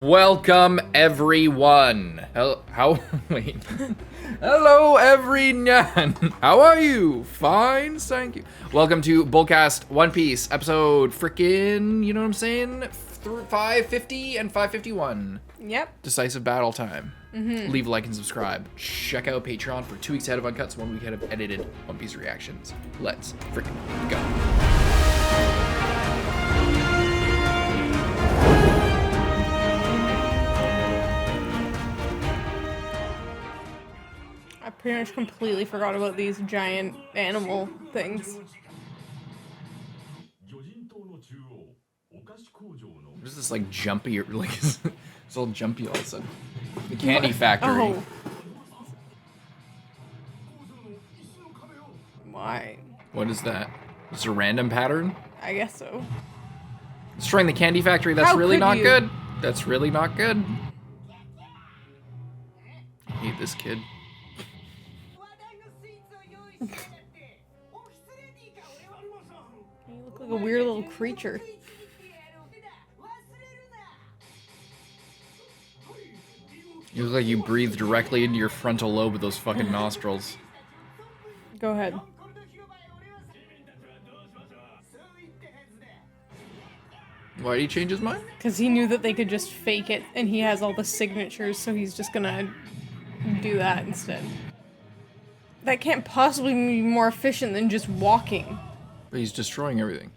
Welcome everyone. Wait. Hello everyone. How are you? Fine, thank you. Welcome to BOLDcast One Piece episode frickin', you know what I'm saying? 550 and 551. Yep. Decisive battle time. Leave a like and subscribe. Check out Patreon for 2 weeks ahead of Uncuts, 1 week ahead of edited One Piece reactions. Let's frickin' go. I pretty much completely forgot about these giant animal things. What is this, like, jumpy, like, it's all jumpy all of a sudden. The candy factory. Oh. Why? What is that? Is it a random pattern? I guess so. Destroying the candy factory, that's How really could not you? good. That's really not good. I hate this kid. You look like a weird little creature. You look like you breathe directly into your frontal lobe with those fucking nostrils. Go ahead. Why did he change his mind? Because he knew that they could just fake it, and he has all the signatures, so he's just gonna do that instead. That can't possibly be more efficient than just walking. But he's destroying everything.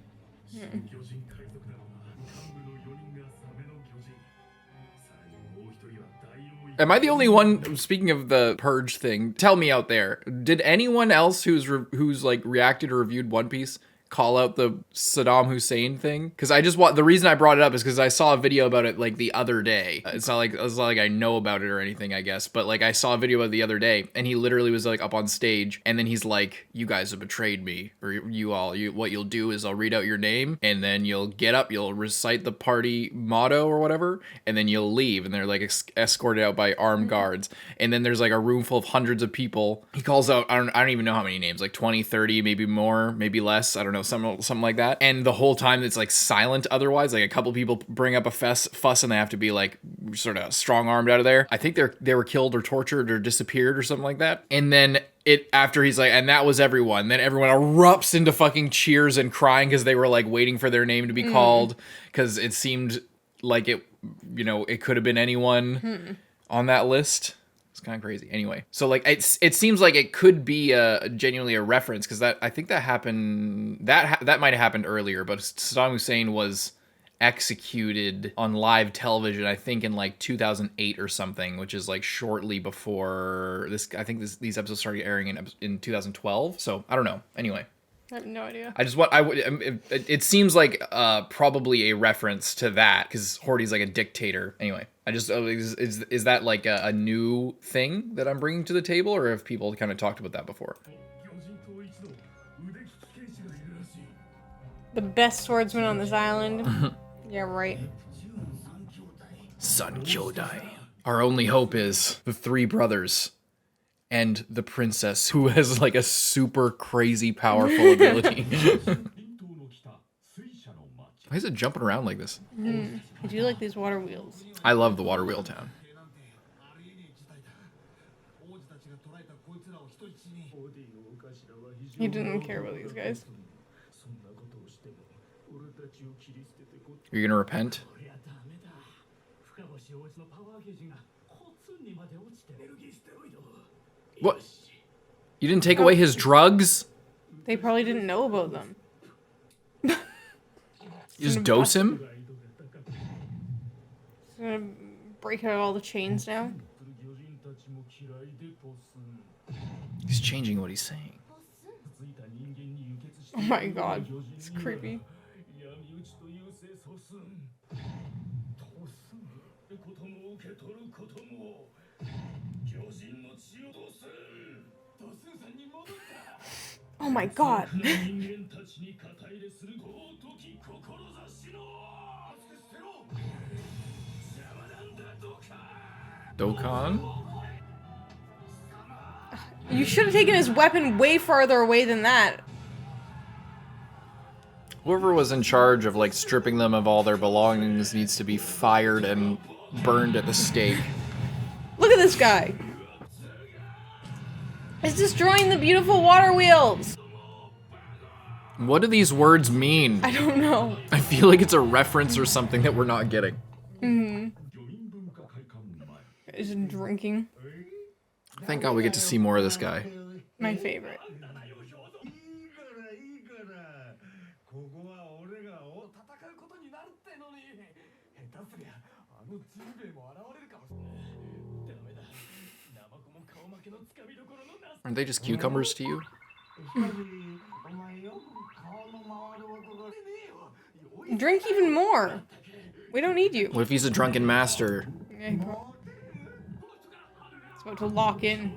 Am I the only one, speaking of the purge thing, tell me out there, did anyone else who's like reacted or reviewed One Piece call out the Saddam Hussein thing? Because the reason I brought it up is because I saw a video about it like the other day. It's not like I know about it or anything, I guess, but like I saw a video about it the other day, and he literally was like up on stage, and then he's like, "You guys have betrayed me, or what you'll do is I'll read out your name, and then you'll get up, you'll recite the party motto or whatever, and then you'll leave." And they're like escorted out by armed guards, and then there's like a room full of hundreds of people. He calls out, I don't even know how many names, like 20, 30, maybe more, maybe less, I don't know, something like that. And the whole time it's like silent otherwise. Like a couple people bring up a fuss and they have to be like sort of strong-armed out of there. I think they were killed or tortured or disappeared or something like that. And then after he's like, and that was everyone, then everyone erupts into fucking cheers and crying because they were like waiting for their name to be called, because it seemed like it could have been anyone on that list. It's kind of crazy. Anyway, so like it seems like it could be genuinely a reference, because I think that happened, that might have happened earlier, but Saddam Hussein was executed on live television, I think in like 2008 or something, which is like shortly before this. I think these episodes started airing in 2012. So I don't know. Anyway, I have no idea. It seems like probably a reference to that, because HORDY's like a dictator. Anyway, is that like a new thing that I'm bringing to the table, or have people kind of talked about that before? The best swordsman on this island. Yeah, right. Sun Kyodai. Our only hope is the 3 brothers and the princess, who has like a super crazy powerful ability. Why is it jumping around like this? I do like these water wheels. I love the water wheel town. He didn't care about these guys. Are you gonna repent? What? You didn't take away his drugs? They probably didn't know about them. You just dose him? He's gonna break out all the chains now. He's changing what he's saying. Oh my god, it's creepy. Oh my god. Dokkan? You should have taken his weapon way farther away than that. Whoever was in charge of like stripping them of all their belongings needs to be fired and burned at the stake. Look at this guy. It's destroying the beautiful water wheels. What do these words mean? I don't know. I feel like it's a reference or something that we're not getting. Is it drinking? Thank God we get to see more of this guy. My favorite. Aren't they just cucumbers to you? Drink even more. We don't need you. What if he's a drunken master? It's about to lock in.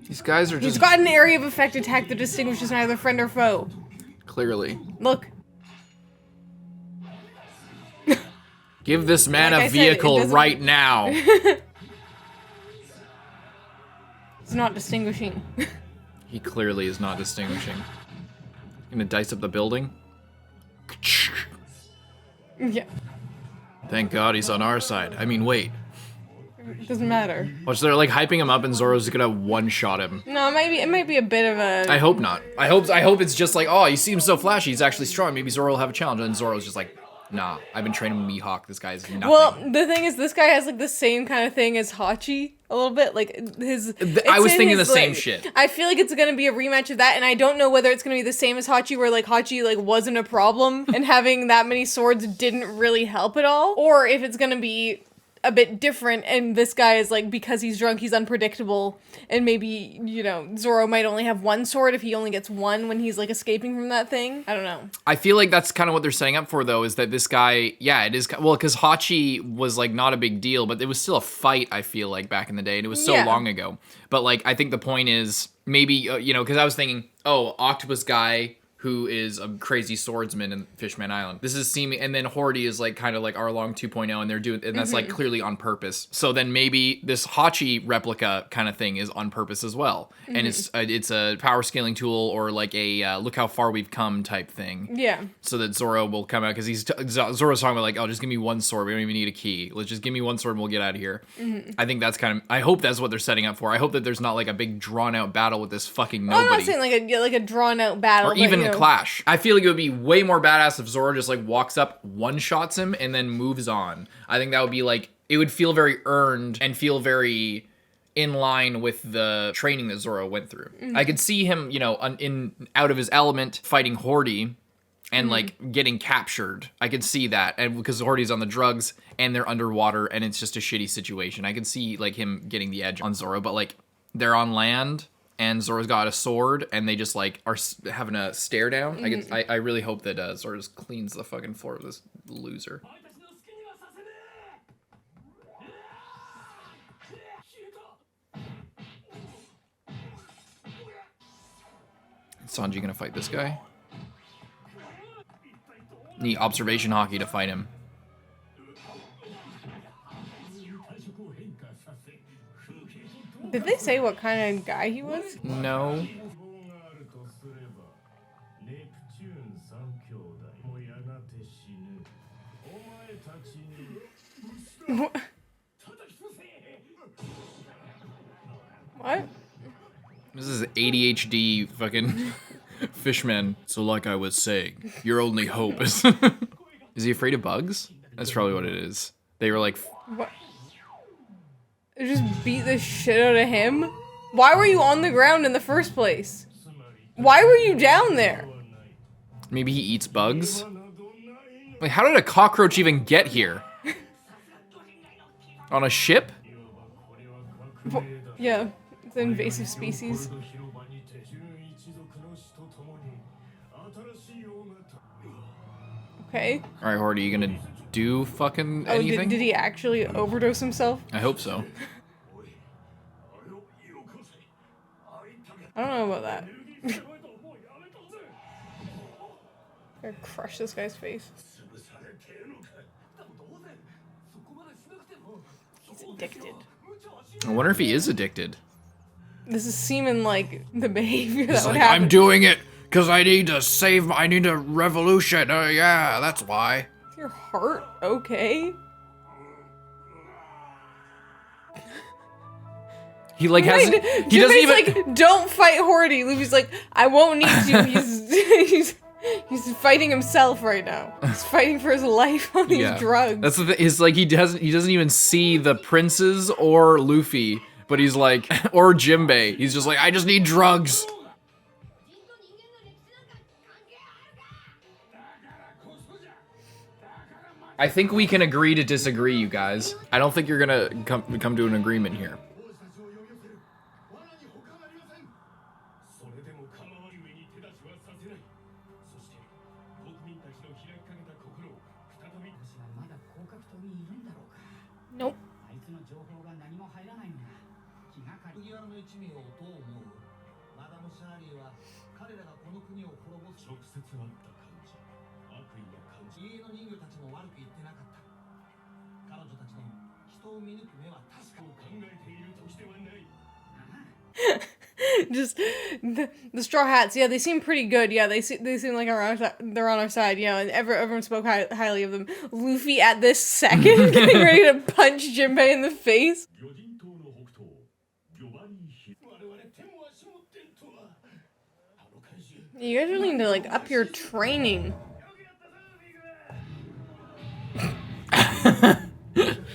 These guys are just... He's got an area of effect attack that distinguishes neither friend or foe. Clearly. Look. Give this man Like a I said, vehicle it doesn't- right now. It's not distinguishing. He clearly is not distinguishing. Gonna dice up the building? Yeah. Thank God he's on our side. I mean, wait. It doesn't matter. Watch, they're like hyping him up and Zoro's gonna one-shot him. No, it might be a bit of a... I hope not. I hope it's just like, oh, he seems so flashy, he's actually strong, maybe Zoro will have a challenge, and Zoro's just like, nah, I've been training with Mihawk, this guy's nothing. Well, the thing is, this guy has like the same kind of thing as Hachi a little bit. Like I was thinking his, the same like, shit. I feel like it's gonna be a rematch of that, and I don't know whether it's gonna be the same as Hachi, where like Hachi like wasn't a problem, and having that many swords didn't really help at all, or if it's gonna be a bit different, and this guy is like, because he's drunk, he's unpredictable, and maybe, you know, Zoro might only have one sword if he only gets one when he's like escaping from that thing. I don't know. I feel like that's kind of what they're setting up for, though, is that this guy, yeah, it is, well, because Hachi was like not a big deal, but it was still a fight, I feel like, back in the day, and it was so long ago. But like, I think the point is, maybe, you know, because I was thinking, oh, octopus guy who is a crazy swordsman in Fishman Island. This is seeming, and then HORDY is like kind of like Arlong 2.0, and they're doing, and that's like clearly on purpose. So then maybe this Hachi replica kind of thing is on purpose as well, and it's a power scaling tool or like a look how far we've come type thing. Yeah. So that Zoro will come out because Zoro's talking about like, oh, just give me one sword. We don't even need a key. Let's just give me one sword and we'll get out of here. I think that's kind of. I hope that's what they're setting up for. I hope that there's not like a big drawn out battle with this fucking nobody. I'm not saying like a drawn out battle, or even a clash. I feel like it would be way more badass if Zoro just like walks up, one-shots him, and then moves on. I think that would be like, it would feel very earned and feel very in line with the training that Zoro went through. I could see him, you know, out of his element fighting HORDY and like getting captured. I could see that, and because HORDY's on the drugs and they're underwater and it's just a shitty situation. I could see like him getting the edge on Zoro, but like they're on land and Zoro's got a sword, and they just like are having a stare down. I really hope that Zoro just cleans the fucking floor of this loser. Is Sanji gonna fight this guy? Need observation hockey to fight him. Did they say what kind of guy he was? No. What? This is ADHD fucking fishman. So like I was saying, your only hope is... Is he afraid of bugs? That's probably what it is. They were like... What? They just beat the shit out of him? Why were you on the ground in the first place? Why were you down there? Maybe he eats bugs? Like, how did a cockroach even get here? On a ship? Yeah, it's an invasive species. Okay. Alright, HORDY, you gonna do fucking anything? Did he actually overdose himself? I hope so. I don't know about that. I'm gonna crush this guy's face. He's addicted. I wonder if he is addicted. This is seeming like the behavior that He's would like, happen. I'm doing it because I need a revolution. Yeah, that's why. Is your heart okay? He like has he Jinbei's doesn't even like, don't fight Hordy. Luffy's like, I won't need to. He's fighting himself right now. He's fighting for his life on these drugs. That's the thing. Is like he doesn't even see the princes or Luffy, but he's like or Jinbei. He's just like, I just need drugs. I think we can agree to disagree, you guys. I don't think you're gonna come to an agreement here. Nope. Just the Straw Hats, yeah, they seem pretty good. Yeah, they seem like they're on our side. You know, and everyone spoke highly of them. Luffy at this second getting ready to punch Jinbei in the face. You guys really need to like up your training.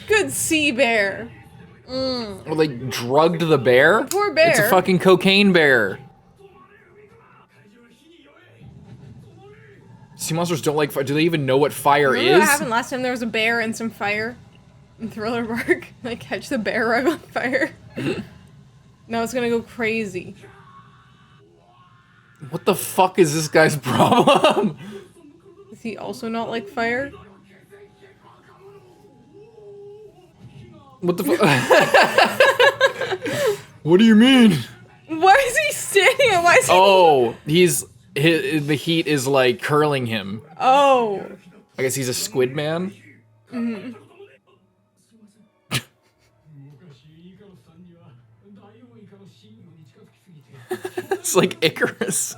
Good sea bear. Well, they drugged the bear? The poor bear. It's a fucking cocaine bear. Sea monsters don't like fire. Do they even know what fire Remember is? What happened last time? There was a bear and some fire in Thriller Bark. Like, catch the bear rug on fire. Now it's gonna go crazy. What the fuck is this guy's problem? Is he also not like fire? What the fuck? What do you mean? Why is he standing up? Why is he... Oh, the heat is like curling him. Oh. I guess he's a squid man. Mm-hmm. It's like Icarus.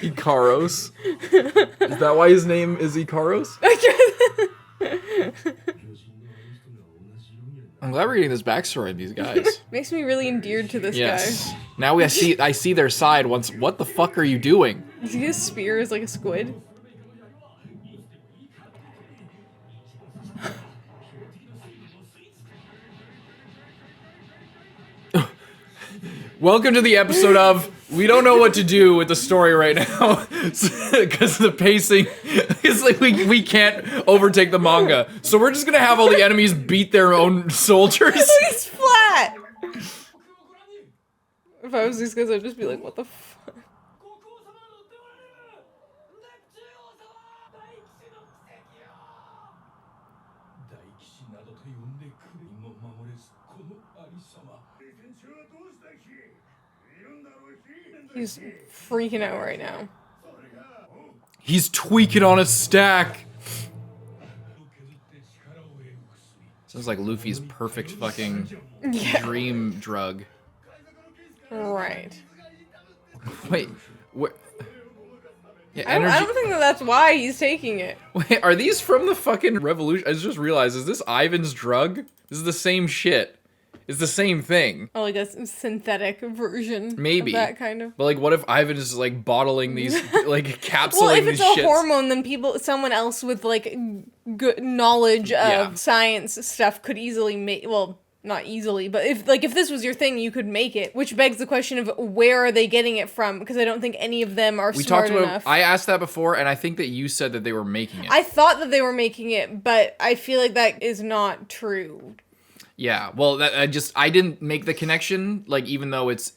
Ikaros. Is that why his name is Ikaros? I'm glad we're getting this backstory of these guys. Makes me really endeared to this guy. Now I see their side once. What the fuck are you doing? Is he a spear is like a squid? Welcome to the episode of we don't know what to do with the story right now because the pacing is like we can't overtake the manga, so we're just gonna have all the enemies beat their own soldiers. He's flat. If I was these guys, I'd just be like, what the fuck? He's freaking out right now. He's tweaking on a stack. Sounds like Luffy's perfect fucking dream drug. Right. Wait, what? Yeah, I don't think that's why he's taking it. Wait, are these from the fucking revolution? I just realized, is this Ivan's drug? This is the same shit. It's the same thing. Oh, like a synthetic version. Maybe. Of that kind of. But like, what if Ivan is like bottling these, like capsuling Well, if it's these a shits? hormone, then someone else with like good knowledge of science stuff could easily make. Well, not easily, but if this was your thing, you could make it. Which begs the question of where are they getting it from? Because I don't think any of them are smart enough. I asked that before, and I think that you said that they were making it. I thought that they were making it, but I feel like that is not true. Yeah, well, I didn't make the connection, like, even though it's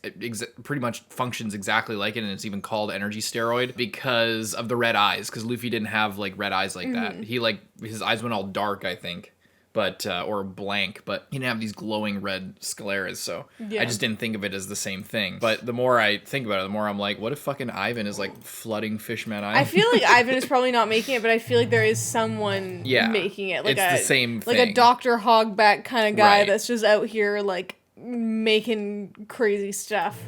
pretty much functions exactly like it, and it's even called energy steroid, because of the red eyes, because Luffy didn't have, like, red eyes like that. He, like, his eyes went all dark, I think, but, or blank, but he didn't have these glowing red scleras, so I just didn't think of it as the same thing. But the more I think about it, the more I'm like, what if fucking Ivan is, like, flooding Fishman Island? I feel like Ivan is probably not making it, but I feel like there is someone making it. Like it's the same thing. Like a Dr. Hogback kind of guy that's just out here, like, making crazy stuff.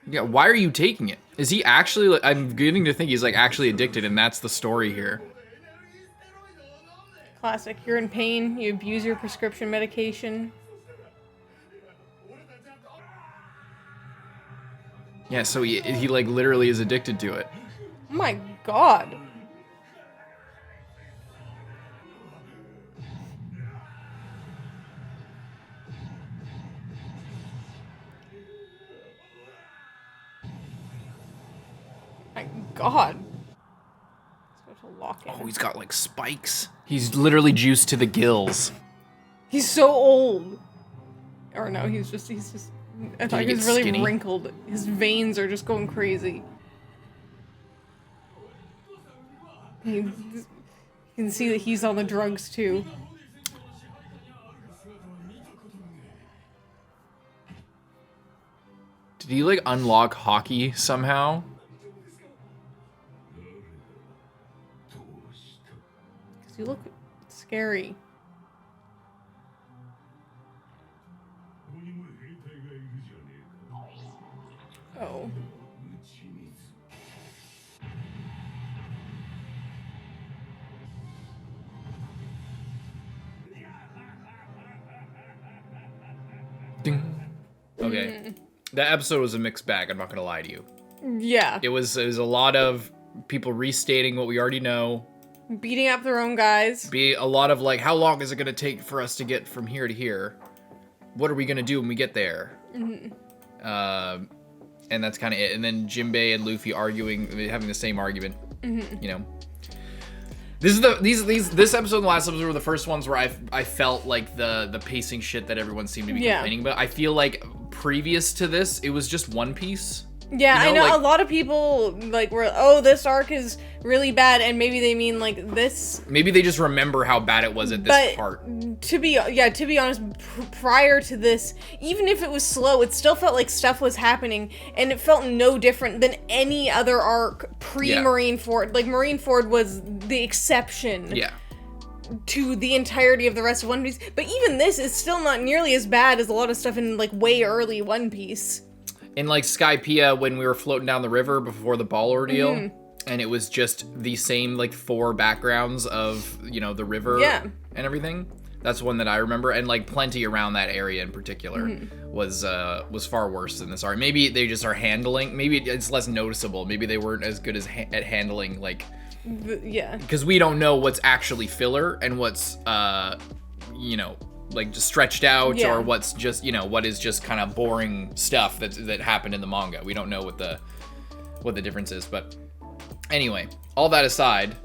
Yeah, why are you taking it? Is he actually, like, I'm beginning to think he's, like, actually addicted, and that's the story here. Classic. You're in pain, you abuse your prescription medication. Yeah, so he like literally is addicted to it. Oh my god. My god. Let's go to lock in. Oh, he's got like spikes. He's literally juiced to the gills. He's so old. Or no, he's just I thought he was really skinny? wrinkled. His veins are just going crazy. You can see that he's on the drugs too. Did he like unlock hockey somehow? Cause you look scary. Oh. Ding. Okay. That episode was a mixed bag, I'm not gonna lie to you. Yeah. It was a lot of people restating what we already know. Beating up their own guys. Be a lot of like, how long is it gonna take for us to get from here to here? What are we gonna do when we get there? And that's kind of it. And then Jinbei and Luffy arguing, having the same argument. You know, this episode and the last episode were the first ones where I felt like the pacing shit that everyone seemed to be complaining about. I feel like previous to this, it was just One Piece. Yeah, You know, I know like- a lot of people like were, oh, this arc is really bad, and maybe they mean like this. Maybe they just remember how bad it was at this part. To be honest, prior to this, even if it was slow, it still felt like stuff was happening, and it felt no different than any other arc pre-Marineford. Like Marineford was the exception. Yeah. To the entirety of the rest of One Piece, but even this is still not nearly as bad as a lot of stuff in like way early One Piece. In like Skypiea, when we were floating down the river before the ball ordeal, and it was just the same like 4 backgrounds of, you know, the river and everything. That's one that I remember, and like plenty around that area in particular was far worse than this arc. Maybe they just are handling. Maybe it's less noticeable. Maybe they weren't as good as at handling like. Because we don't know what's actually filler and what's you know, like just stretched out or what's just, you know, what is just kind of boring stuff that happened in the manga. We don't know what the difference is, but anyway, all that aside,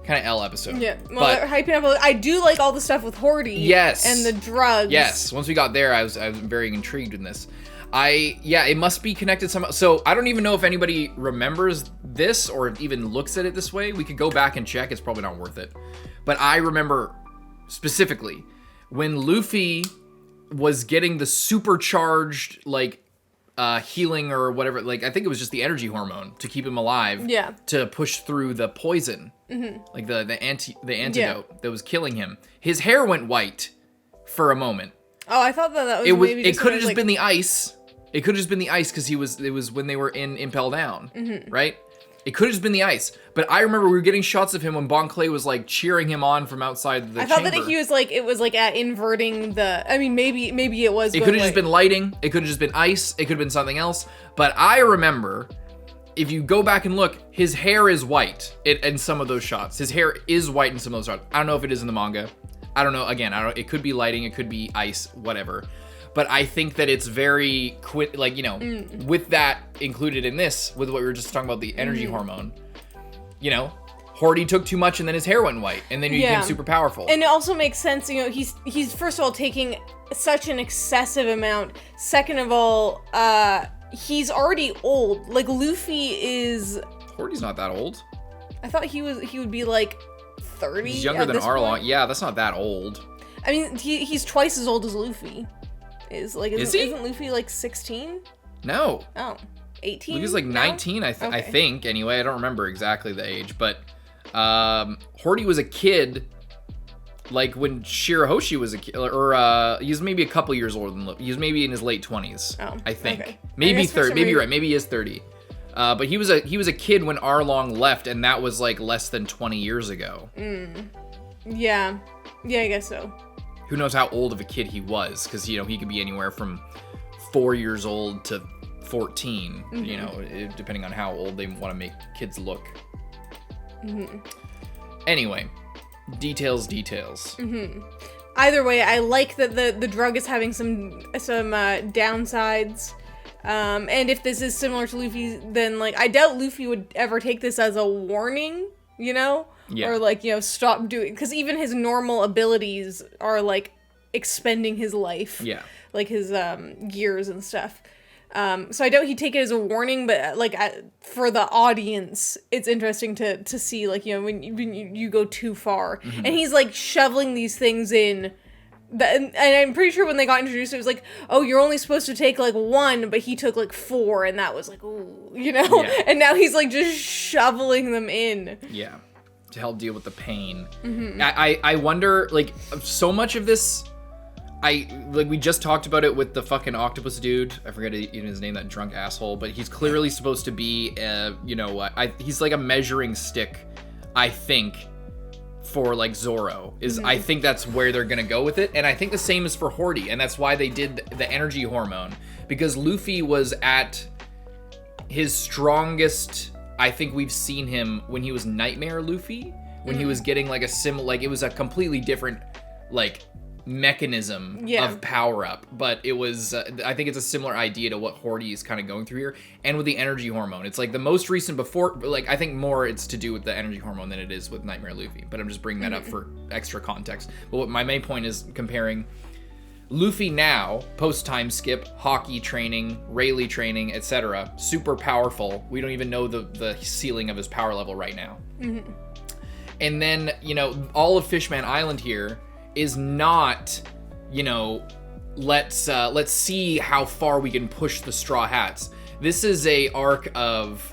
kind of L episode. Yeah, well, but they're hyping up. I do like all the stuff with Hordy. Yes. And the drugs. Yes. Once we got there, I was very intrigued in this. It must be connected somehow. So I don't even know if anybody remembers this or even looks at it this way. We could go back and check. It's probably not worth it. But I remember specifically when Luffy was getting the supercharged like healing or whatever, like I think it was just the energy hormone to keep him alive. Yeah. To push through the poison, like the antidote that was killing him. His hair went white for a moment. Oh, I thought that was maybe It could have just like, been the ice. It could have just been the ice because it was when they were in Impel Down, right? It could have just been the ice. But I remember we were getting shots of him when Bon Clay was like cheering him on from outside the chamber. I thought that he was like, it was like at inverting the, I mean, maybe it was. It could have just been lighting. It could have just been ice. It could have been something else. But I remember, if you go back and look, his hair is white in some of those shots. His hair is white in some of those shots. I don't know if it is in the manga. I don't know. Again, it could be lighting. It could be ice, whatever. But I think that it's very quick, like, you know, with that included in this, with what we were just talking about, the energy hormone, you know, Hordy took too much and then his hair went white and then he became super powerful. And it also makes sense, you know, he's first of all taking such an excessive amount. Second of all, he's already old. Like Luffy is. Hordy's not that old. I thought he would be like 30. He's younger than Arlong. Point. Yeah, that's not that old. I mean, he's twice as old as Luffy. Isn't Luffy like 16? No. Oh, 18? Luffy's like 19, I think. Anyway, I don't remember exactly the age, but Hordy was a kid, like when Shirahoshi was a kid, or he was maybe a couple years older than Luffy. He was maybe in his late 20s, I think. Okay. Maybe 30. Maybe you're right. Maybe he is 30. But he was a kid when Arlong left, and that was like less than 20 years ago. Yeah. Yeah, I guess so. Who knows how old of a kid he was, because, you know, he could be anywhere from 4 years old to 14, you know, depending on how old they want to make kids look. Anyway, details. Either way, I like that the drug is having some downsides. And if this is similar to Luffy, then, like, I doubt Luffy would ever take this as a warning, you know? Yeah. Or, like, you know, stop doing... Because even his normal abilities are, like, expending his life. Yeah. Like, his gears and stuff. So I doubt he'd take it as a warning, but, like, for the audience, it's interesting to see, like, you know, when you go too far. And he's, like, shoveling these things in... And I'm pretty sure when they got introduced, it was like, oh, you're only supposed to take, like, 1, but he took, like, 4, and that was, like, ooh, you know? Yeah. And now he's, like, just shoveling them in. Yeah. To help deal with the pain. I wonder, like, so much of this, we just talked about it with the fucking octopus dude. I forget even his name, that drunk asshole, but he's clearly supposed to be, you know, he's like a measuring stick, I think, for, like, Zoro. I think that's where they're gonna go with it, and I think the same is for HORDY, and that's why they did the energy hormone, because Luffy was at his strongest, I think we've seen him when he was Nightmare Luffy, when he was getting, like, it was a completely different, like, mechanism of power up, but it was I think it's a similar idea to what HORDY is kind of going through here. And with the energy hormone, it's like the most recent before, like, I think more it's to do with the energy hormone than it is with Nightmare Luffy, but I'm just bringing that up for extra context. But what my main point is comparing Luffy now, post time skip, hockey training, Rayleigh training, etc., super powerful. We don't even know the ceiling of his power level right now. And then, you know, all of Fishman Island here is not, you know, let's see how far we can push the Straw Hats. This is a arc of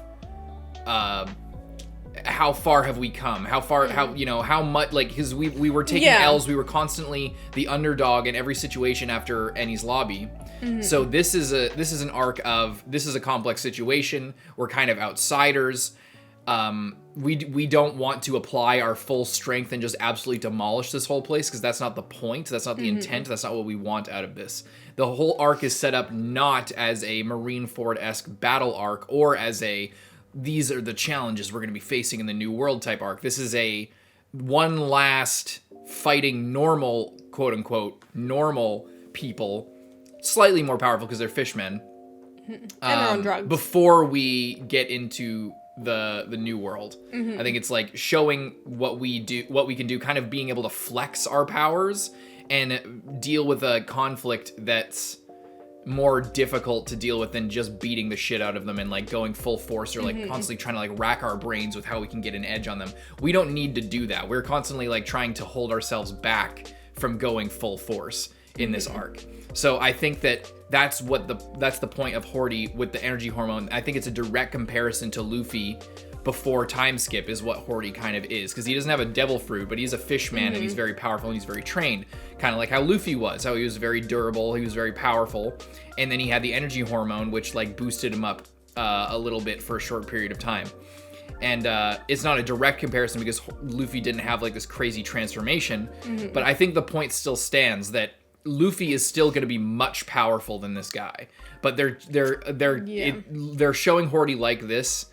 how far have we come? How far, how, you know, how much, like, because we were taking L's, we were constantly the underdog in every situation after Ennie's lobby. So this is an arc of, this is a complex situation. We're kind of outsiders. We don't want to apply our full strength and just absolutely demolish this whole place, because that's not the point. That's not the intent. That's not what we want out of this. The whole arc is set up not as a Marineford-esque battle arc or as a, these are the challenges we're going to be facing in the new world type arc. This is a one last fighting normal, quote unquote, normal people, slightly more powerful because they're fishmen. And they're on drugs. Before we get into the new world. I think it's like showing what we can do, kind of being able to flex our powers and deal with a conflict that's more difficult to deal with than just beating the shit out of them and, like, going full force or, like, constantly trying to, like, rack our brains with how we can get an edge on them. We don't need to do that. We're constantly, like, trying to hold ourselves back from going full force in this arc. So I think that's the point of HORDY with the energy hormone. I think it's a direct comparison to Luffy before time skip is what HORDY kind of is, because he doesn't have a devil fruit, but he's a fishman and he's very powerful and he's very trained, kind of like how Luffy was, how he was very durable, he was very powerful, and then he had the energy hormone, which, like, boosted him up a little bit for a short period of time. And it's not a direct comparison because Luffy didn't have, like, this crazy transformation, but I think the point still stands that Luffy is still going to be much powerful than this guy, but they're showing HORDY like this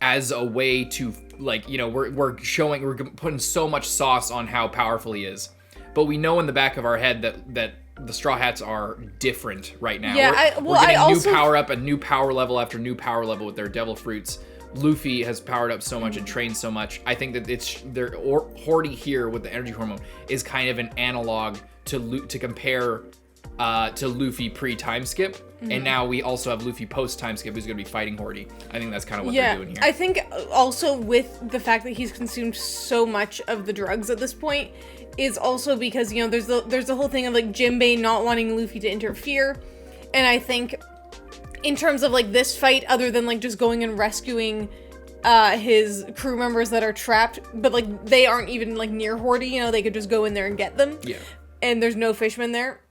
as a way to, like, you know, we're putting so much sauce on how powerful he is, but we know in the back of our head that the Straw Hats are different right now. Yeah, we're getting new power up, a new power level after new power level with their devil fruits. Luffy has powered up so much and trained so much. I think that HORDY here with the energy hormone is kind of an analog to compare to Luffy pre-time skip, and now we also have Luffy post-time skip who's going to be fighting HORDY. I think that's kind of what they're doing here. I think also with the fact that he's consumed so much of the drugs at this point is also because, you know, there's the whole thing of, like, Jinbei not wanting Luffy to interfere, and I think in terms of, like, this fight, other than, like, just going and rescuing his crew members that are trapped, but, like, they aren't even, like, near HORDY, you know, they could just go in there and get them. Yeah. And there's no fishmen there.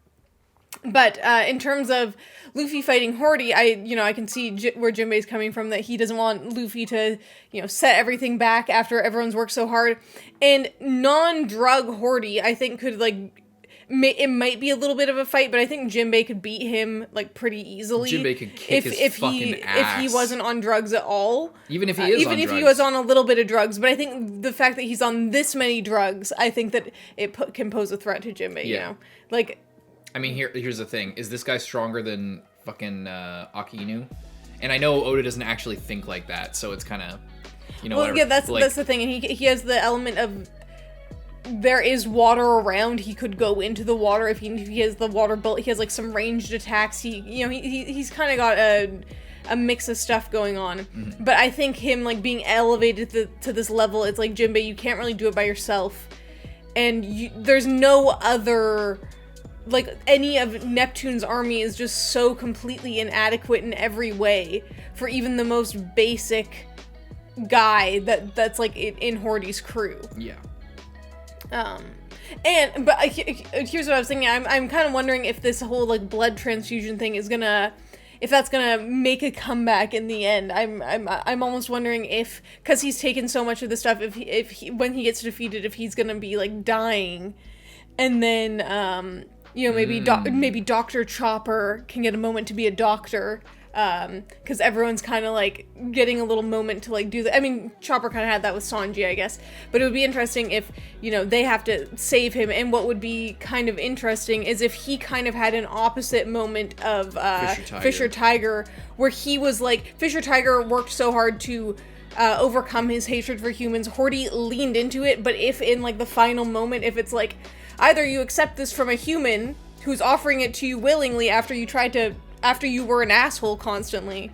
But in terms of Luffy fighting Hordy, I can see where Jinbei's coming from, that he doesn't want Luffy to, set everything back after everyone's worked so hard. And non-drug Hordy, I think, could, it might be a little bit of a fight, but I think Jinbei could beat him, pretty easily. Jinbei could kick his fucking ass. If he wasn't on drugs at all. Even if he is even if he was on a little bit of drugs. But I think the fact that he's on this many drugs, I think that it can pose a threat to Jinbei, I mean, here's the thing. Is this guy stronger than fucking Aki-Inu? And I know Oda doesn't actually think like that, so it's kind of, whatever. Yeah, that's the thing. And he has the element of, there is water around. He could go into the water if he has the water bullet. He has, some ranged attacks. He's kind of got a mix of stuff going on. Mm-hmm. But I think him, being elevated to this level, it's like, Jinbei, you can't really do it by yourself. And there's no other... any of Neptune's army is just so completely inadequate in every way for even the most basic guy that's in Hordy's crew. Yeah. But here's what I was thinking. I'm kind of wondering if this whole blood transfusion thing is if that's gonna make a comeback in the end. I'm almost wondering if, because he's taken so much of the stuff, if he, when he gets defeated, if he's gonna be dying, and then maybe Dr. Chopper can get a moment to be a doctor, because everyone's kind of getting a little moment to do that. I mean, Chopper kind of had that with Sanji, I guess, but it would be interesting if they have to save him. And what would be kind of interesting is if he kind of had an opposite moment of Fisher Tiger, where he was Fisher Tiger worked so hard to overcome his hatred for humans. Hordy leaned into it, but if in the final moment, if it's either you accept this from a human who's offering it to you willingly after you were an asshole constantly,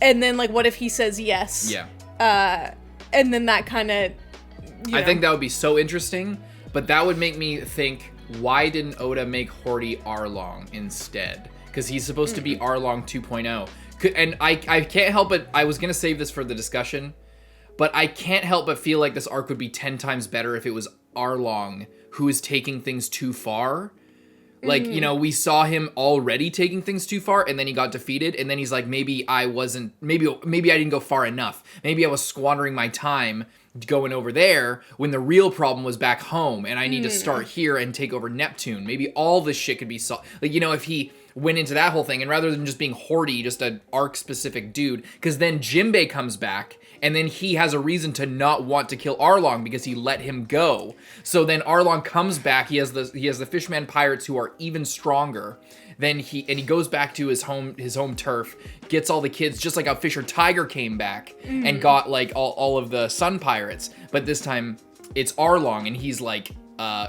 and then what if he says yes? Yeah. And then that kind of, I think that would be so interesting, but that would make me think, why didn't Oda make Hordy Arlong instead? Because he's supposed to be Arlong 2.0. And I can't help but, I was going to save this for the discussion, but I can't help but feel like this arc would be 10 times better if it was Arlong who is taking things too far. We saw him already taking things too far, and then he got defeated, and then he's like, maybe I didn't go far enough. Maybe I was squandering my time going over there when the real problem was back home, and I need to start here and take over Neptune. Maybe all this shit could be solved. If he went into that whole thing, and rather than just being Hordy, just an arc-specific dude, because then Jinbei comes back, and then he has a reason to not want to kill Arlong because he let him go. So then Arlong comes back. He has the fishman pirates who are even stronger. Then he goes back to his home turf, gets all the kids, just like how Fisher Tiger came back and got all of the sun pirates. But this time it's Arlong, and he's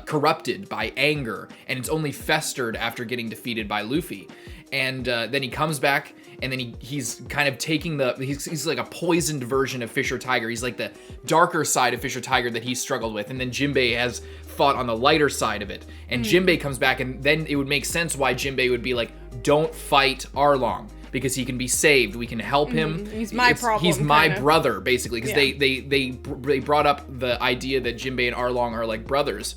corrupted by anger, and it's only festered after getting defeated by Luffy. And then he comes back, and then he's kind of taking he's like a poisoned version of Fisher Tiger. He's like the darker side of Fisher Tiger that he struggled with. And then Jinbei has fought on the lighter side of it. And Jinbei comes back, and then it would make sense why Jinbei would be don't fight Arlong, because he can be saved. We can help him. He's my problem. He's my brother, basically, because they brought up the idea that Jinbei and Arlong are brothers.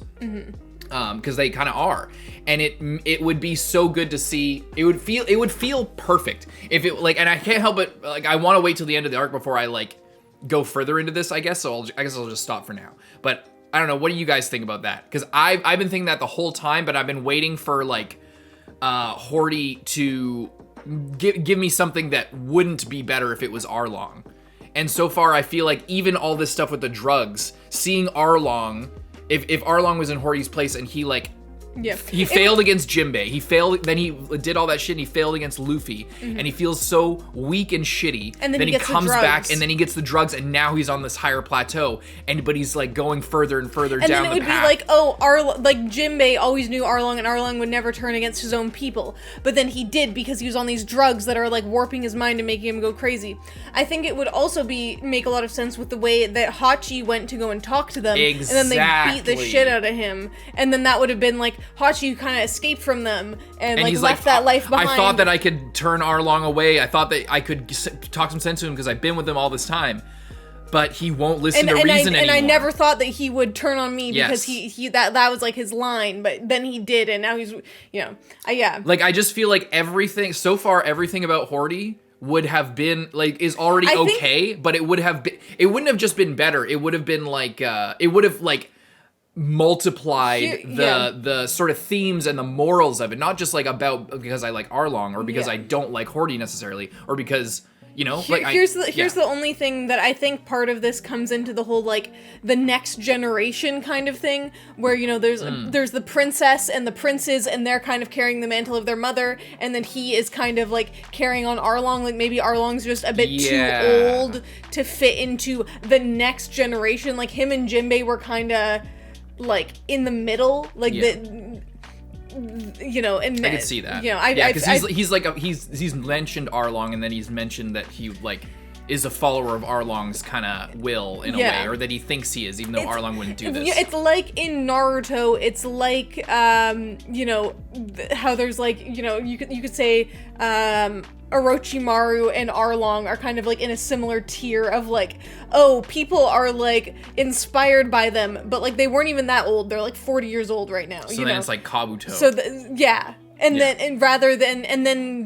Because they kind of are, and it would be so good to see. It would feel perfect if it and I can't help but I want to wait till the end of the arc before I go further into this, I guess. So I guess I'll just stop for now. But I don't know. What do you guys think about that? Because I've been thinking that the whole time, but I've been waiting for Hordy to give me something that wouldn't be better if it was Arlong. And so far, I feel like even all this stuff with the drugs, seeing Arlong. If Arlong was in Hordy's place and he he failed against Jinbei, he failed, then he did all that shit and he failed against Luffy, and he feels so weak and shitty, and then he comes back and then he gets the drugs, and now he's on this higher plateau, but he's going further and further down the path. And then it would be Jinbei always knew Arlong, and Arlong would never turn against his own people, but then he did because he was on these drugs that are warping his mind and making him go crazy. I think it would also make a lot of sense with the way that Hachi went to go and talk to them, exactly. And then they beat the shit out of him, and then that would have been Hachi kind of escaped from them and he's left that life behind. I thought that I could turn Arlong away. I thought that I could talk some sense to him because I've been with him all this time. but he won't listen to reason anymore. And I never thought that he would turn on me because Yes. he that was like his line, but then he did, and now he's, you know, yeah. Like, I just feel like everything about HORDY would have been like is already okay, but it wouldn't have just been better. It would have been like it would have like multiplied the sort of themes and the morals of it, not just like about because I like Arlong or because I don't like HORDY necessarily, or because, you know, here's the only thing that I think part of this comes into the whole like the next generation kind of thing, where, you know, there's the princess and the princes, and they're kind of carrying the mantle of their mother, and then he is kind of like carrying on Arlong. Like maybe Arlong's just a bit too old to fit into the next generation. Like him and Jinbei were kind of like in the middle, like the. You know, and I could see that. You know, because he's mentioned Arlong, and then he's mentioned that he like is a follower of Arlong's kind of will in a way, or that he thinks he is, even though Arlong wouldn't do this. It's like in Naruto. It's like you know, how there's like, you know, you could say Orochimaru and Arlong are kind of like in a similar tier of like, oh, people are like inspired by them, but like they weren't even that old. They're like 40 years old right now. So then it's like Kabuto. So then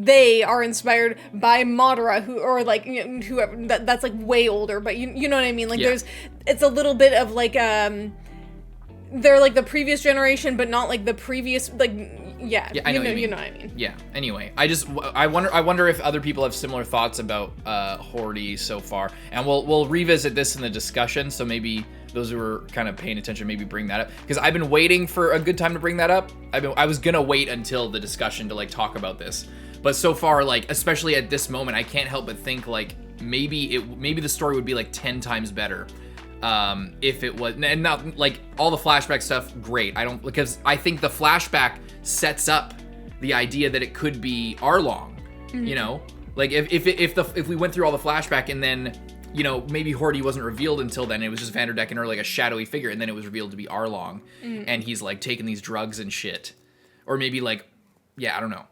they are inspired by Madara, who, or like, you know, whoever that's like way older, but you know what I mean? Like it's a little bit of like they're like the previous generation, but not like the previous, like, you know what I mean. Yeah. Anyway, I wonder if other people have similar thoughts about HORDY so far, and we'll revisit this in the discussion. So maybe those who are kind of paying attention maybe bring that up, because I've been waiting for a good time to bring that up. I was gonna wait until the discussion to like talk about this, but so far, like, especially at this moment, I can't help but think like maybe the story would be like 10 times better. If it was, and not like all the flashback stuff, great. Because I think the flashback sets up the idea that it could be Arlong, you know, like if we went through all the flashback and then, you know, maybe HORDY wasn't revealed until then, it was just Vander Deken or like a shadowy figure, and then it was revealed to be Arlong, and he's like taking these drugs and shit, or maybe like, I don't know.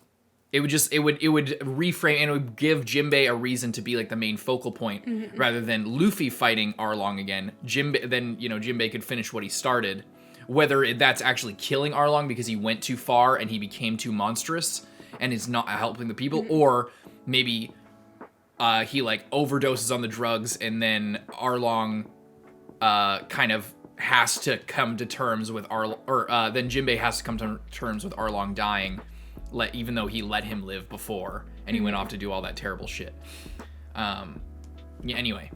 It would reframe, and it would give Jinbei a reason to be like the main focal point, rather than Luffy fighting Arlong again. Jinbei could finish what he started, whether that's actually killing Arlong because he went too far and he became too monstrous and is not helping the people, or maybe he like overdoses on the drugs, and then Arlong kind of has to come to terms with then Jinbei has to come to terms with Arlong dying. Even though he let him live before, and he went off to do all that terrible shit. Anyway,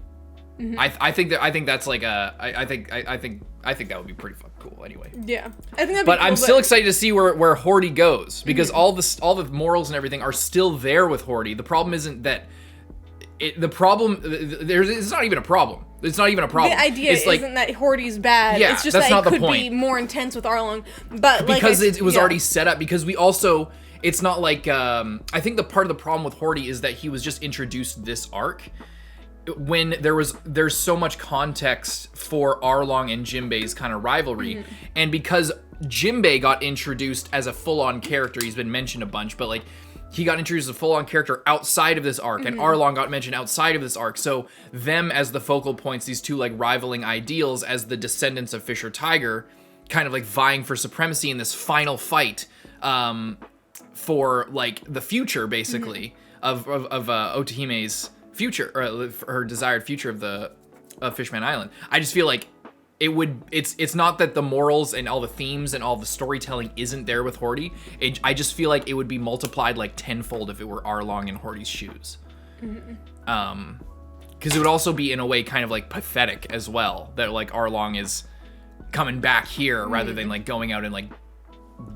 I think that's like I think that would be pretty fucking cool. Anyway, yeah, I think that'd be but cool, I'm still excited to see where HORDY goes, because all the morals and everything are still there with HORDY. The problem isn't that it's not even a problem. It's not even a problem. The idea isn't that HORDY's bad. Yeah, it's just that's that not it the could point. be more intense with Arlong. But because it was already set up. Because we also, it's not like I think the part of the problem with HORDY is that he was just introduced this arc when there's so much context for Arlong and Jinbei's kind of rivalry, and because Jinbei got introduced as a full-on character, he's been mentioned a bunch, but like, he got introduced as a full-on character outside of this arc, and Arlong got mentioned outside of this arc. So them as the focal points, these two like rivaling ideals as the descendants of Fisher Tiger, kind of like vying for supremacy in this final fight for like the future, basically, of Otohime's future, or her desired future of Fishman Island. I just feel like it's not that the morals and all the themes and all the storytelling isn't there with HORDY. I just feel like it would be multiplied like tenfold if it were Arlong in HORDY's shoes. Because it would also be in a way kind of like pathetic as well, that like Arlong is coming back here rather than like going out and like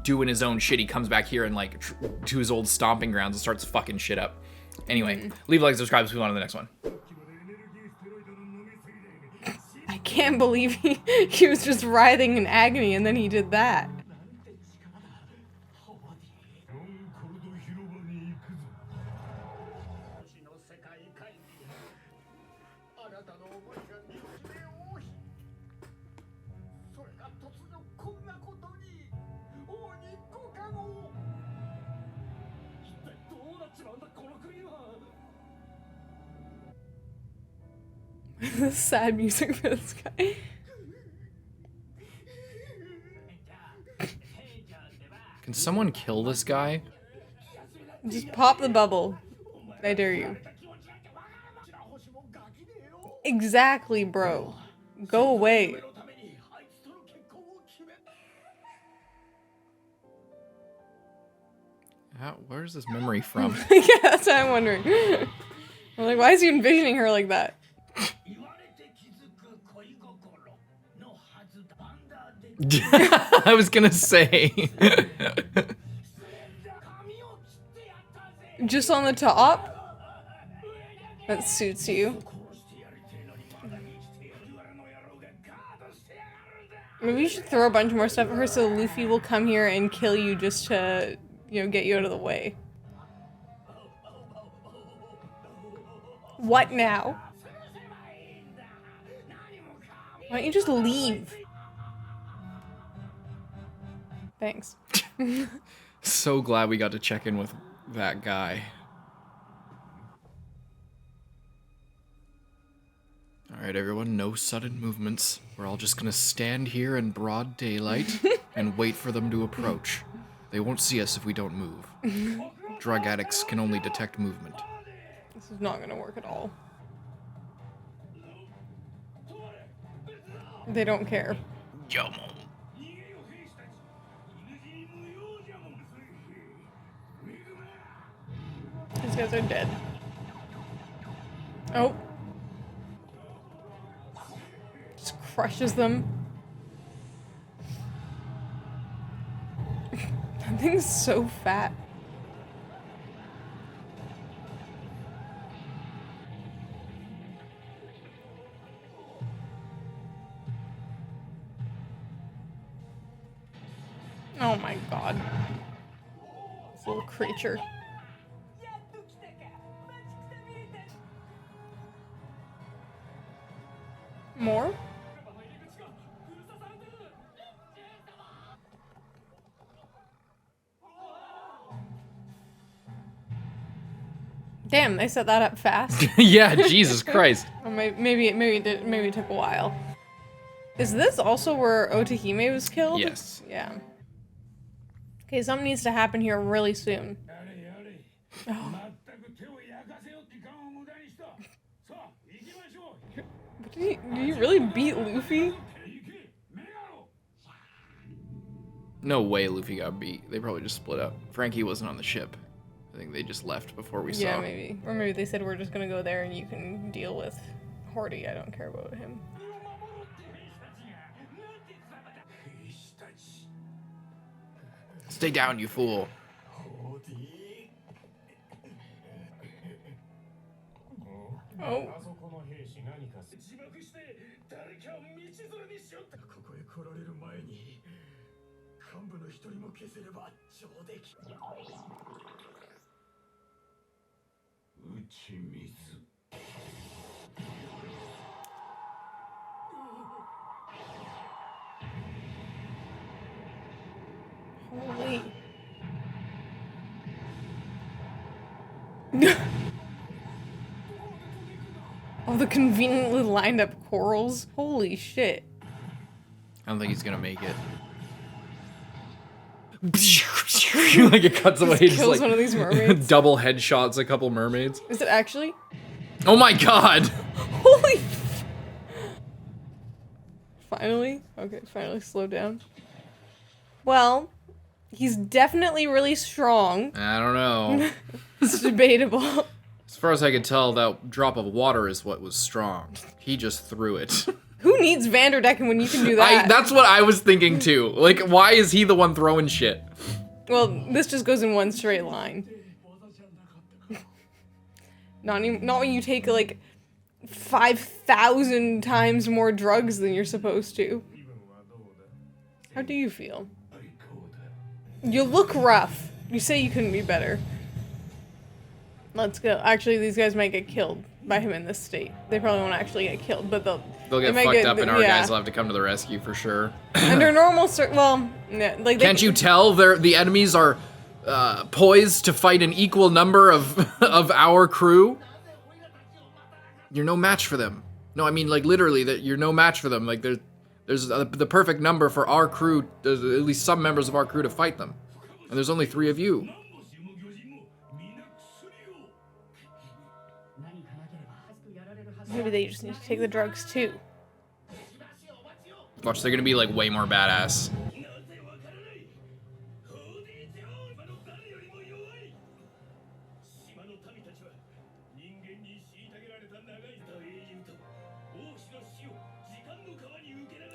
doing his own shit. He comes back here and like to his old stomping grounds and starts fucking shit up. Anyway, leave a like, subscribe, let's move on to the next one. I can't believe he was just writhing in agony, and then he did that. Sad music for this guy. Can someone kill this guy? Just pop the bubble. I dare you. Exactly, bro. Go away. Where's this memory from? Yeah, that's what I'm wondering. I'm like, why is he envisioning her like that? I was gonna say. Just on the top? That suits you. Maybe you should throw a bunch more stuff at her so Luffy will come here and kill you just to, you know, get you out of the way. What now? Why don't you just leave? Thanks. So glad we got to check in with that guy. Alright, everyone, no sudden movements. We're all just gonna stand here in broad daylight and wait for them to approach. They won't see us if we don't move. Drug addicts can only detect movement. This is not gonna work at all. They don't care. Yum. These guys are dead. Oh. Just crushes them. That thing's so fat. Oh my god. This little creature. More? Damn, they set that up fast. Yeah, Jesus Christ. Or maybe it took a while. Is this also where Otohime was killed? Yes. Yeah. Okay, something needs to happen here really soon. Oh. Did he really beat Luffy? No way Luffy got beat. They probably just split up. Franky wasn't on the ship. I think they just left before we saw. Yeah, maybe. Or maybe they said we're just gonna go there and you can deal with HORDY. I don't care about him. Stay down, you fool. Oh. Holy. All the conveniently lined up corals. Holy shit. I don't think he's gonna make it. Like it cuts away, just kills like one of these mermaids. double headshots a couple mermaids. Is it actually? Oh my god! Holy. Finally? Okay, finally slow down. Well, he's definitely really strong. I don't know. It's debatable. As far as I could tell, that drop of water is what was strong. He just threw it. Who needs vander deken when you can do that? That's what I was thinking too. Like, why is he the one throwing shit? Well, this just goes in one straight line. Not when you take like 5,000 times more drugs than you're supposed to. How do you feel? You look rough. You say you couldn't be better. Let's go. Actually, these guys might get killed by him in this state. They probably won't actually get killed, but they'll get fucked up and our guys will have to come to the rescue for sure. Under normal well, yeah, like can't you tell the enemies are poised to fight an equal number of our crew? You're no match for them. No, I mean, like, literally, that you're no match for them. Like, there's the perfect number for our crew, there's at least some members of our crew to fight them. And there's only 3 of you. Maybe they just need to take the drugs too. Watch, they're gonna be, like, way more badass.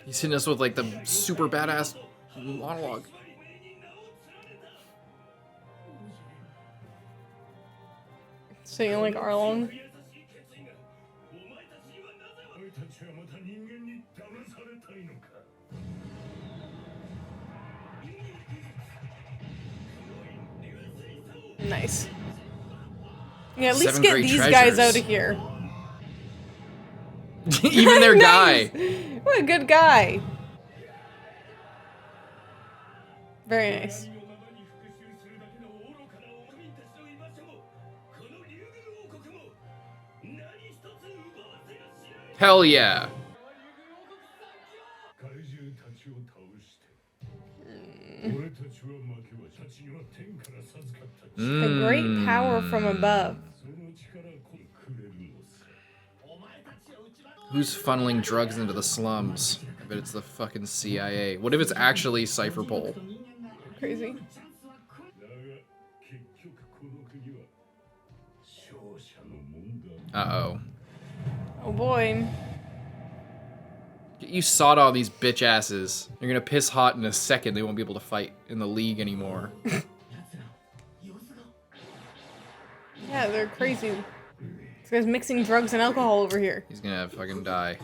He's hitting us with, like, the super badass monologue. Singing like Arlong. Nice. Yeah, at least 7 get great these treasures. guys out of here. Even their Nice. guy. What a good guy. Very nice. Hell yeah. A great power from above. Who's funneling drugs into the slums? I bet it's the fucking CIA. What if it's actually Cypher Pole? Crazy. Uh-oh. Oh boy. You sawed all these bitch asses. You're gonna piss hot in a second. They won't be able to fight in the league anymore. Yeah, they're crazy. This guy's mixing drugs and alcohol over here. He's gonna fucking die.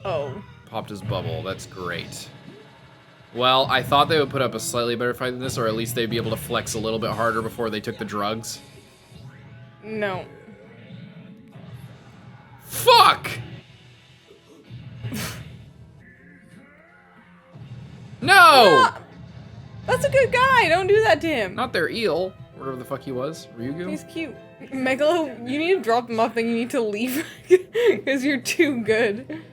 Oh. Popped his bubble. That's great. Well, I thought they would put up a slightly better fight than this, or at least they'd be able to flex a little bit harder before they took the drugs. No. Fuck! No! That's a good guy. Don't do that to him. Not their eel. Whatever the fuck he was. Ryugu? He's cute. Megalo, you need to drop him off, then you need to leave. Because you're too good.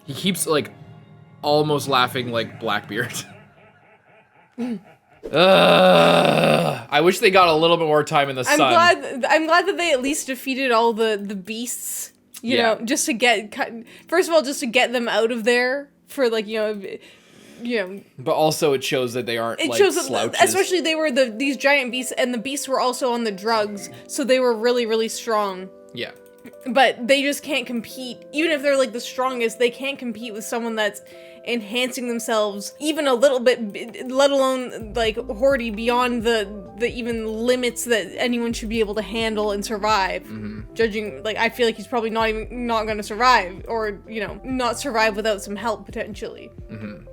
He keeps, like, almost laughing like Blackbeard. I wish they got a little bit more time in the sun. I'm glad that they at least defeated all the beasts. You know, just to get first of all, just to get them out of there for like you know. But also, it shows that they aren't. It like, shows slouches. that, especially they were these giant beasts, and the beasts were also on the drugs, so they were really strong. Yeah. But they just can't compete. Even if they're like the strongest, they can't compete with someone that's enhancing themselves even a little bit, let alone like HORDY beyond the even limits that anyone should be able to handle and survive. Judging, like, I feel like he's probably not gonna survive, or you know, not survive without some help potentially.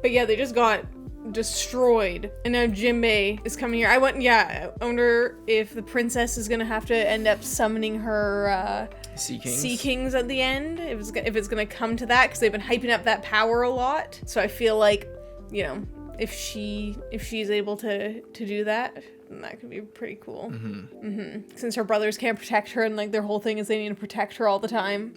But yeah, they just got destroyed, and now Jinbei is coming here. I wonder if the princess is gonna have to end up summoning her Sea Kings at the end, if it's gonna come to that, because they've been hyping up that power a lot. So I feel like, you know, if she's able to do that, then that could be pretty cool. Since her brothers can't protect her, and like their whole thing is they need to protect her all the time.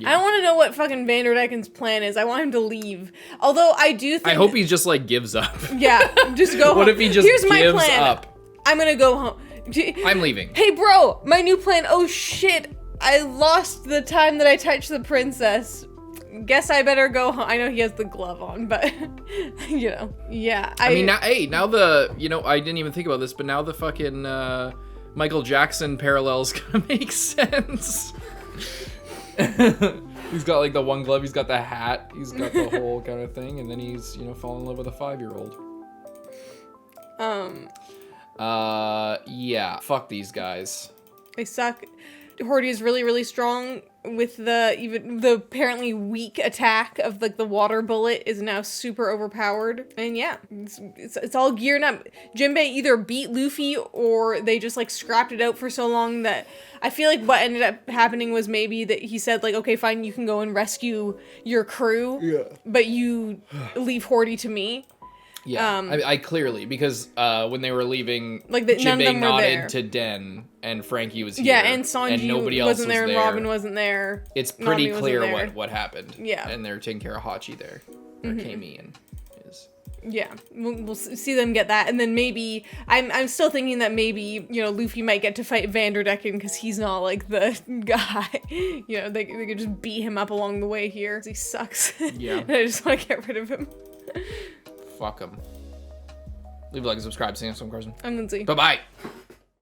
I don't want to know what fucking Vander Deken's plan is. I want him to leave. Although I do think... I hope he just, like, gives up. Yeah, just go home. What if he just Here's my gives plan. up? I'm gonna go home. I'm leaving. Hey, bro, my new plan. Oh, shit. I lost the time that I touched the princess. Guess I better go home. I know he has the glove on, but, you know, yeah. I mean, now the, you know, I didn't even think about this, but now the fucking Michael Jackson parallel's gonna make sense. He's got like the one glove, he's got the hat, he's got the whole kind of thing, and then he's, you know, falling in love with a 5-year-old. Yeah, fuck these guys. They suck. HORDY is really, really strong with the apparently weak attack of like the water bullet is now super overpowered. And yeah, it's all gearing up. Jinbei either beat Luffy or they just like scrapped it out for so long that I feel like what ended up happening was maybe that he said like, okay, fine, you can go and rescue your crew, but you leave HORDY to me. Yeah, I clearly, because when they were leaving, like none of Jinbei them were nodded there. to Den, and Franky was here. Yeah, and Sanji and nobody else wasn't there, was and Robin wasn't there. It's pretty Nami clear wasn't there. what happened. Yeah. And they're taking care of Hachi there. Or Kami and his. Yeah, we'll see them get that, and then maybe I'm still thinking that maybe Luffy might get to fight Vander Deken because he's not like the guy. They could just beat him up along the way here. He sucks. Yeah. And I just want to get rid of him. Fuck him. Leave a like and subscribe. See you next time, Carson. I'm Lindsay. Bye-bye.